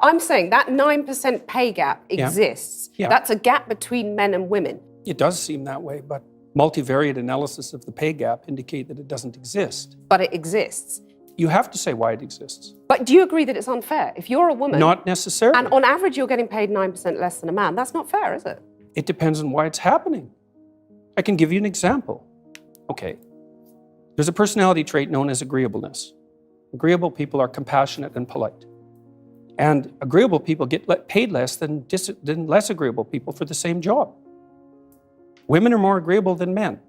I'm saying that 9% pay gap exists. Yeah. That's a gap between men and women. It does seem that way, but multivariate analysis of the pay gap indicate that it doesn't exist. But it exists. You have to say why it exists. But do you agree that it's unfair? If you're a woman... Not necessarily. And on average, you're getting paid 9% less than a man. That's not fair, is it? It depends on why it's happening. I can give you an example. Okay. There's a personality trait known as agreeableness. Agreeable people are compassionate and polite. And agreeable people get paid less than less agreeable people for the same job. Women are more agreeable than men.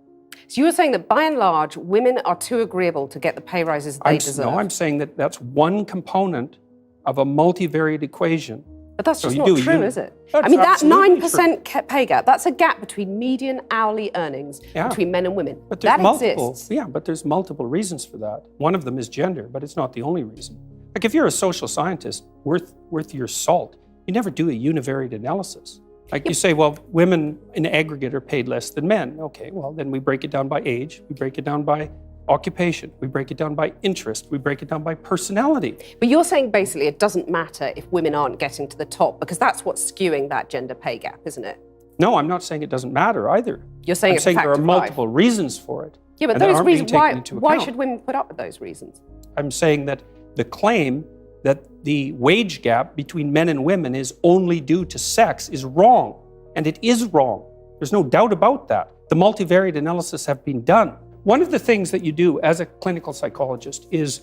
So you were saying that by and large, women are too agreeable to get the pay rises they deserve? No, I'm saying that that's one component of a multivariate equation. But that's just not true, is it? That's I mean, that absolutely 9% pay gap, that's a gap between median hourly earnings between men and women. But there's that exists. Yeah, but there's multiple reasons for that. One of them is gender, but it's not the only reason. Like if you're a social scientist worth your salt, you never do a univariate analysis. Like you say, well, women in aggregate are paid less than men. Okay, well, then we break it down by age, we break it down by occupation, we break it down by interest, we break it down by personality. But you're saying basically it doesn't matter if women aren't getting to the top because that's what's skewing that gender pay gap, isn't it? No, I'm not saying it doesn't matter either. You're saying it's a fact there are of multiple reasons for it. Yeah, but those reasons, why should women put up with those reasons? I'm saying that the claim that the wage gap between men and women is only due to sex is wrong. And it is wrong. There's no doubt about that. The multivariate analysis have been done. One of the things that you do as a clinical psychologist is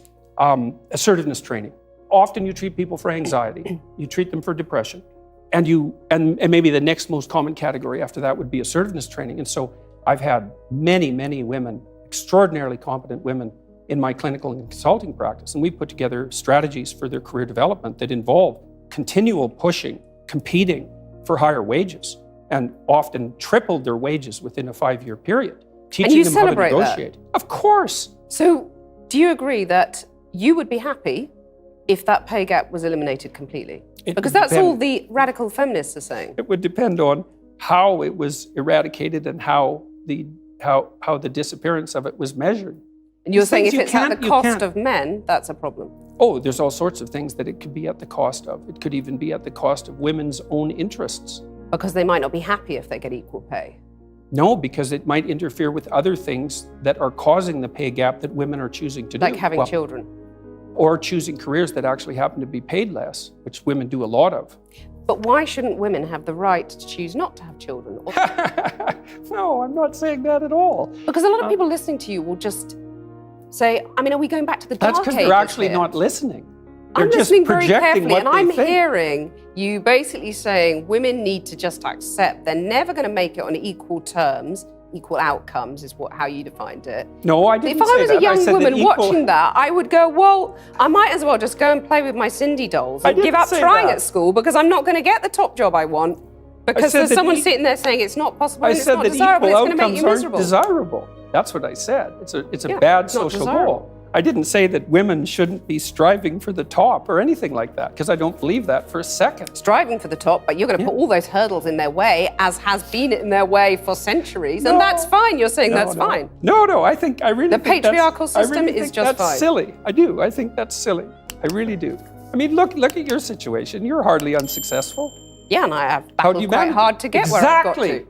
assertiveness training. Often you treat people for anxiety, you treat them for depression, and maybe the next most common category after that would be assertiveness training. And so I've had many, many women, extraordinarily competent women in my clinical and consulting practice, and we put together strategies for their career development that involve continual pushing, competing for higher wages, and often tripled their wages within a 5-year period, teaching them how to negotiate. That? Of course. So do you agree that you would be happy if that pay gap was eliminated completely? Because that's all the radical feminists are saying. It would depend on how it was eradicated and how the disappearance of it was measured. And you're saying if it's at the cost of men, that's a problem? Oh, there's all sorts of things that it could be at the cost of. It could even be at the cost of women's own interests. Because they might not be happy if they get equal pay. No, because it might interfere with other things that are causing the pay gap that women are choosing to do. Like having children. Or choosing careers that actually happen to be paid less, which women do a lot of. But why shouldn't women have the right to choose not to have children? No, I'm not saying that at all. Because a lot of people listening to you will just say, I mean, are we going back to the dark ages? That's because they're actually not listening. They're I'm just listening very projecting carefully, what and I'm they think. hearing you basically saying women need to just accept they're never going to make it on equal terms. Equal outcomes is how you defined it. No, I didn't say that. If I was a young woman watching that, I would go, well, I might as well just go and play with my Cindy dolls and give up trying at school because I'm not going to get the top job I want because there's someone sitting there saying it's not possible and it's not desirable, it's going to make you miserable. Desirable. That's what I said. It's a bad social goal. I didn't say that women shouldn't be striving for the top or anything like that, because I don't believe that for a second. Striving for the top, but you're going to put all those hurdles in their way, as has been in their way for centuries, and that's fine. You're saying that's fine. No, I really the think patriarchal system is just that's fine. Silly. I do. I think that's silly. I really do. I mean, look at your situation. You're hardly unsuccessful. Yeah, and I have battled quite hard to get where I've got to.